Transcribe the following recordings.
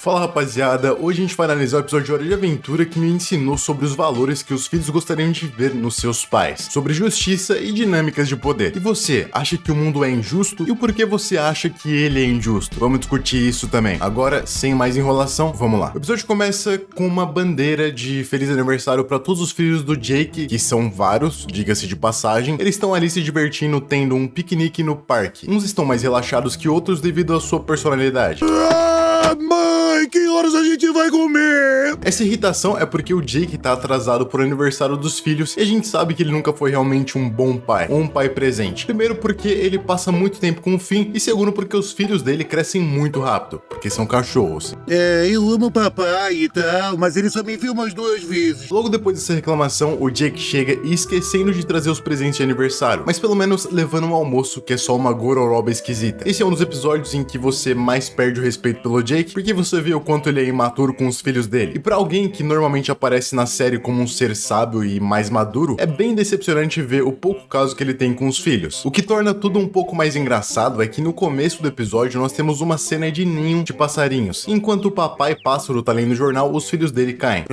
Fala rapaziada, hoje a gente vai analisar o episódio de Hora de Aventura que me ensinou sobre os valores que os filhos gostariam de ver nos seus pais, sobre justiça e dinâmicas de poder. E você, acha que o mundo é injusto? E o porquê você acha que ele é injusto? Vamos discutir isso também. Agora, sem mais enrolação, vamos lá. O episódio começa com uma bandeira de feliz aniversário para todos os filhos do Jake, que são vários, diga-se de passagem. Eles estão ali se divertindo, tendo um piquenique no parque. Uns estão mais relaxados que outros devido à sua personalidade. Mãe, que horas a gente vai comer? Essa irritação é porque o Jake tá atrasado pro aniversário dos filhos e a gente sabe que ele nunca foi realmente um bom pai, ou um pai presente. Primeiro porque ele passa muito tempo com o Finn e segundo porque os filhos dele crescem muito rápido, porque são cachorros. Eu amo o papai e tal, mas ele só me viu umas 2 vezes. Logo depois dessa reclamação, o Jake chega e esquecendo de trazer os presentes de aniversário, mas pelo menos levando um almoço que é só uma gororoba esquisita. Esse é um dos episódios em que você mais perde o respeito pelo Jake, porque você vê o quanto ele é imaturo com os filhos dele. E pra alguém que normalmente aparece na série como um ser sábio e mais maduro, é bem decepcionante ver o pouco caso que ele tem com os filhos. O que torna tudo um pouco mais engraçado é que no começo do episódio nós temos uma cena de ninho de passarinhos. Enquanto o papai pássaro tá lendo o jornal, os filhos dele caem.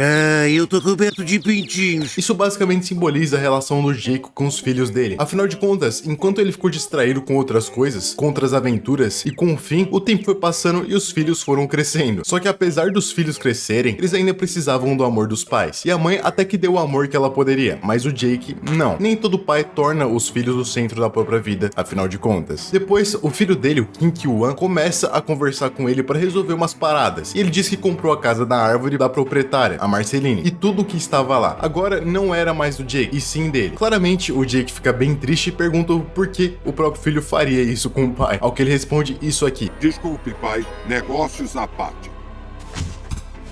Eu tô coberto de pintinhos. Isso basicamente simboliza a relação do Jake com os filhos dele. Afinal de contas, enquanto ele ficou distraído com outras coisas, com outras aventuras e com o Finn, o tempo foi passando e os filhos foram crescendo. Só que apesar dos filhos crescerem, eles ainda precisavam do amor dos pais. E a mãe até que deu o amor que ela poderia, mas o Jake não. Nem todo pai torna os filhos o centro da própria vida, afinal de contas. Depois, o filho dele, o Kim Ki-wan, começa a conversar com ele para resolver umas paradas. E ele diz que comprou a casa da árvore da proprietária, a Marceline, e tudo o que estava lá. Agora não era mais do Jake, e sim dele. Claramente, o Jake fica bem triste e pergunta por que o próprio filho faria isso com o pai. Ao que ele responde isso aqui. Desculpe, pai. Negócios à parte.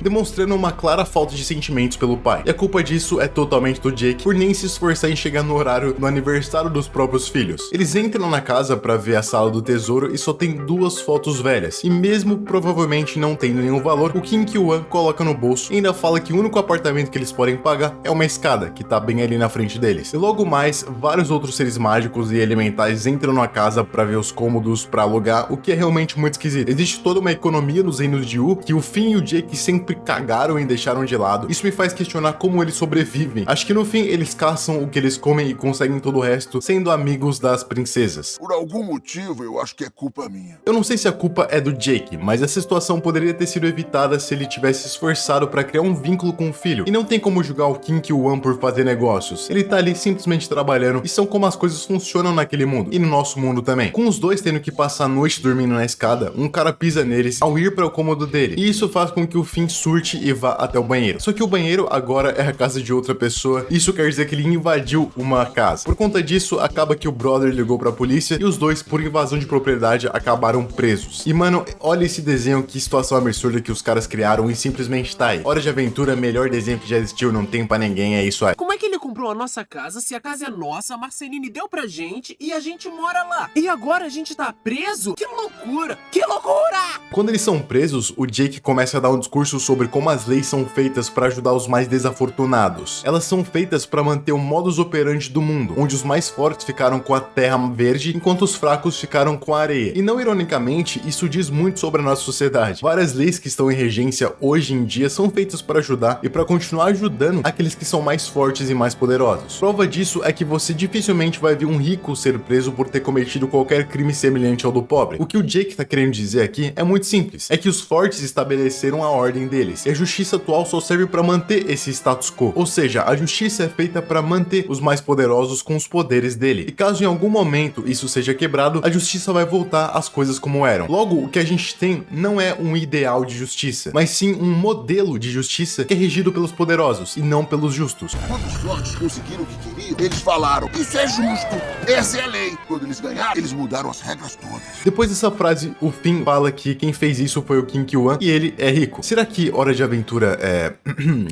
Demonstrando uma clara falta de sentimentos pelo pai. E a culpa disso é totalmente do Jake por nem se esforçar em chegar no horário do aniversário dos próprios filhos. Eles entram na casa pra ver a sala do tesouro e só tem 2 fotos velhas. E mesmo provavelmente não tendo nenhum valor, o Kim Ki-wan coloca no bolso e ainda fala que o único apartamento que eles podem pagar é uma escada, que tá bem ali na frente deles. E logo mais, vários outros seres mágicos e elementais entram na casa pra ver os cômodos pra alugar, o que é realmente muito esquisito. Existe toda uma economia nos reinos de Wu que o Finn e o Jake sempre cagaram e deixaram de lado. Isso me faz questionar como eles sobrevivem. Acho que no fim eles caçam o que eles comem e conseguem todo o resto, sendo amigos das princesas. Por algum motivo, eu acho que é culpa minha. Eu não sei se a culpa é do Jake, mas essa situação poderia ter sido evitada se ele tivesse esforçado para criar um vínculo com o filho. E não tem como julgar o Kim Ki-wan por fazer negócios. Ele tá ali simplesmente trabalhando e são como as coisas funcionam naquele mundo e no nosso mundo também. Com os dois tendo que passar a noite dormindo na escada, um cara pisa neles ao ir para o cômodo dele. E isso faz com que o Finn surte e vá até o banheiro. Só que o banheiro agora é a casa de outra pessoa. Isso quer dizer que ele invadiu uma casa. Por conta disso, acaba que o brother ligou pra polícia e os dois, por invasão de propriedade, acabaram presos. E mano, olha esse desenho, que situação absurda que os caras criaram e simplesmente tá aí. Hora de Aventura, melhor desenho que já existiu, não tem pra ninguém, é isso aí. Como é que ele comprou a nossa casa se a casa é nossa, a Marceline deu pra gente e a gente mora lá? E agora a gente tá preso? Que loucura! Que loucura! Quando eles são presos, o Jake começa a dar um discurso sobre como as leis são feitas para ajudar os mais desafortunados. Elas são feitas para manter o modus operandi do mundo, onde os mais fortes ficaram com a terra verde, enquanto os fracos ficaram com a areia. E não ironicamente, isso diz muito sobre a nossa sociedade. Várias leis que estão em regência hoje em dia são feitas para ajudar e para continuar ajudando aqueles que são mais fortes e mais poderosos. Prova disso é que você dificilmente vai ver um rico ser preso por ter cometido qualquer crime semelhante ao do pobre. O que o Jake tá querendo dizer aqui é muito simples, é que os fortes estabeleceram a ordem deles. E a justiça atual só serve para manter esse status quo, ou seja, a justiça é feita para manter os mais poderosos com os poderes dele. E caso em algum momento isso seja quebrado, a justiça vai voltar às coisas como eram. Logo, o que a gente tem não é um ideal de justiça, mas sim um modelo de justiça que é regido pelos poderosos e não pelos justos. Quando os fortes conseguiram o que queriam, eles falaram, isso é justo, essa é a lei. Quando eles ganharam, eles mudaram as regras todas. Depois dessa frase, o Finn fala que quem fez isso foi o Kim Ki-wan e ele é rico. Será que que Hora de Aventura é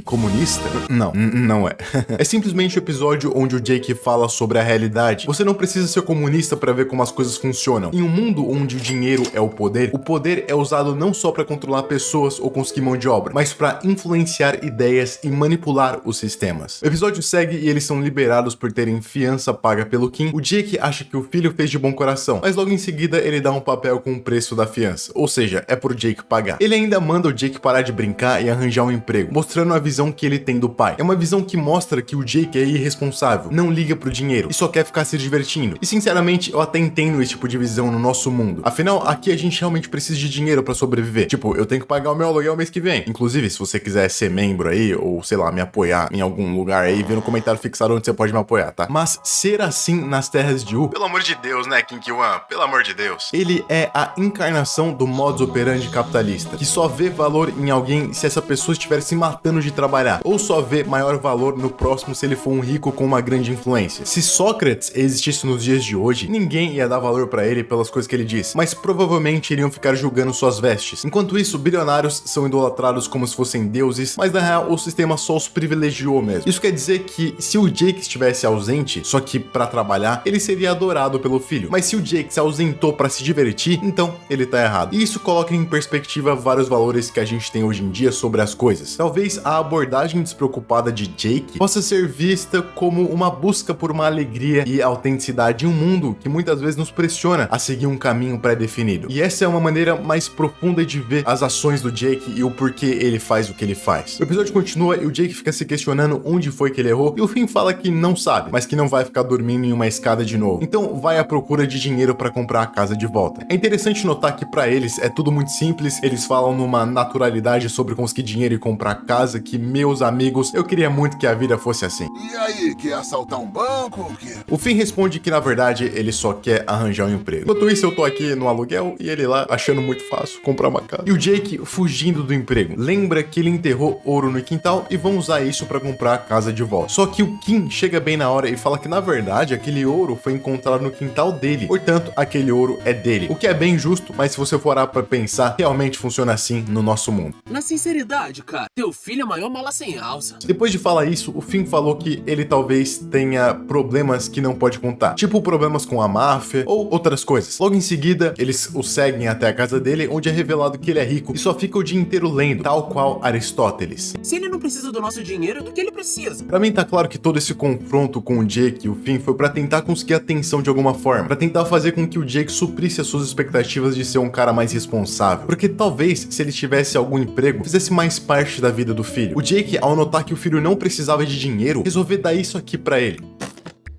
comunista? Não é. É simplesmente o episódio onde o Jake fala sobre a realidade. Você não precisa ser comunista para ver como as coisas funcionam. Em um mundo onde o dinheiro é o poder é usado não só para controlar pessoas ou conseguir mão de obra, mas para influenciar ideias e manipular os sistemas. O episódio segue e eles são liberados por terem fiança paga pelo Kim. O Jake acha que o filho fez de bom coração, mas logo em seguida ele dá um papel com o preço da fiança, ou seja, é pro Jake pagar. Ele ainda manda o Jake parar de brincar e arranjar um emprego, mostrando a visão que ele tem do pai. É uma visão que mostra que o Jake é irresponsável, não liga pro dinheiro e só quer ficar se divertindo. E sinceramente, eu até entendo esse tipo de visão no nosso mundo. Afinal, aqui a gente realmente precisa de dinheiro pra sobreviver. Tipo, eu tenho que pagar o meu aluguel mês que vem. Inclusive, se você quiser ser membro aí, ou sei lá, me apoiar em algum lugar aí, vê no comentário fixado onde você pode me apoiar, tá? Mas ser assim nas terras de U, pelo amor de Deus, né, Kim Ki-wan? Pelo amor de Deus. Ele é a encarnação do modus operandi capitalista, que só vê valor em alguém se essa pessoa estiver se matando de trabalhar, ou só vê maior valor no próximo se ele for um rico com uma grande influência. Se Sócrates existisse nos dias de hoje, ninguém ia dar valor pra ele pelas coisas que ele disse, mas provavelmente iriam ficar julgando suas vestes. Enquanto isso, bilionários são idolatrados como se fossem deuses, mas na real o sistema só os privilegiou mesmo. Isso quer dizer que se o Jake estivesse ausente, só que pra trabalhar, ele seria adorado pelo filho. Mas se o Jake se ausentou pra se divertir, então ele tá errado. E isso coloca em perspectiva vários valores que a gente tem hoje em dia sobre as coisas. Talvez a abordagem despreocupada de Jake possa ser vista como uma busca por uma alegria e autenticidade em um mundo que muitas vezes nos pressiona a seguir um caminho pré-definido. E essa é uma maneira mais profunda de ver as ações do Jake e o porquê ele faz o que ele faz. O episódio continua e o Jake fica se questionando onde foi que ele errou, e o Finn fala que não sabe, mas que não vai ficar dormindo em uma escada de novo. Então vai à procura de dinheiro para comprar a casa de volta. É interessante notar que para eles é tudo muito simples, eles falam numa naturalidade sobre conseguir dinheiro e comprar casa que, meus amigos, eu queria muito que a vida fosse assim. E aí, quer assaltar um banco ou o quê? O Finn responde que na verdade ele só quer arranjar um emprego. Enquanto isso eu tô aqui no aluguel e ele lá achando muito fácil comprar uma casa. E o Jake fugindo do emprego. Lembra que ele enterrou ouro no quintal e vão usar isso para comprar a casa de volta. Só que o Kim chega bem na hora e fala que na verdade aquele ouro foi encontrado no quintal dele. Portanto, aquele ouro é dele. O que é bem justo, mas se você for parar pra pensar, realmente funciona assim no nosso mundo. Na sinceridade, cara, teu filho é a maior mala sem alça. Depois de falar isso, o Finn falou que ele talvez tenha problemas que não pode contar. Tipo problemas com a máfia ou outras coisas. Logo em seguida, eles o seguem até a casa dele, onde é revelado que ele é rico e só fica o dia inteiro lendo, tal qual Aristóteles. Se ele não precisa do nosso dinheiro, do que ele precisa? Pra mim tá claro que todo esse confronto com o Jake e o Finn foi pra tentar conseguir atenção de alguma forma, pra tentar fazer com que o Jake suprisse as suas expectativas de ser um cara mais responsável. Porque talvez, se ele tivesse algum emprego, fizesse mais parte da vida do filho. O Jake, ao notar que o filho não precisava de dinheiro, resolveu dar isso aqui pra ele.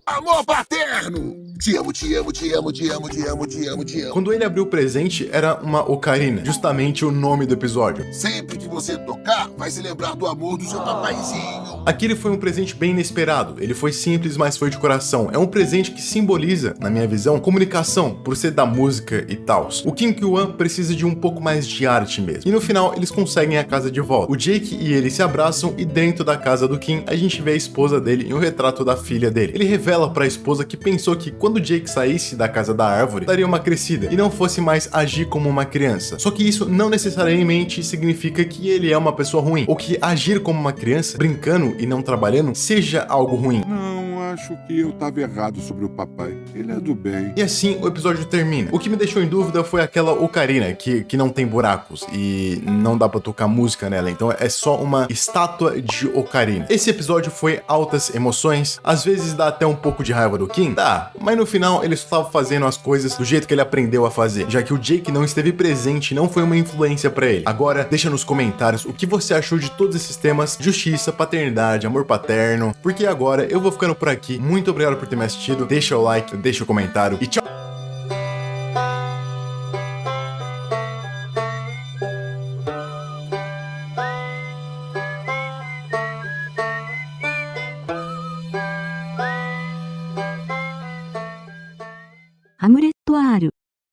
Amor paterno! Te amo, te amo, te amo, te amo, te amo, te amo, te amo. Quando ele abriu o presente, era uma ocarina, justamente o nome do episódio. Sempre que você tocar, vai se lembrar do amor do seu papaizinho. Aquele foi um presente bem inesperado. Ele foi simples, mas foi de coração. É um presente que simboliza, na minha visão, comunicação, por ser da música e tals. O Kim Ki-wan precisa de um pouco mais de arte mesmo. E no final, eles conseguem a casa de volta. O Jake e ele se abraçam e dentro da casa do Kim, a gente vê a esposa dele e um retrato da filha dele. Ele revela pra esposa que pensou que quando o Jake saísse da casa da árvore, daria uma crescida e não fosse mais agir como uma criança. Só que isso não necessariamente significa que ele é uma pessoa ruim, ou que agir como uma criança, brincando e não trabalhando, seja algo ruim. Não, acho que eu tava errado sobre o papai. Ele é do bem. E assim o episódio termina. O que me deixou em dúvida foi aquela ocarina que não tem buracos e não dá pra tocar música nela, então é só uma estátua de ocarina. Esse episódio foi altas emoções, às vezes dá até um pouco de raiva do Kim, dá, mas no final ele só estava fazendo as coisas do jeito que ele aprendeu a fazer, já que o Jake não esteve presente e não foi uma influência pra ele. Agora, deixa nos comentários o que você achou de todos esses temas: justiça, paternidade, amor paterno, porque agora eu vou ficando por aqui. Muito obrigado por ter me assistido, deixa o like, deixa o comentário e tchau! 아무래도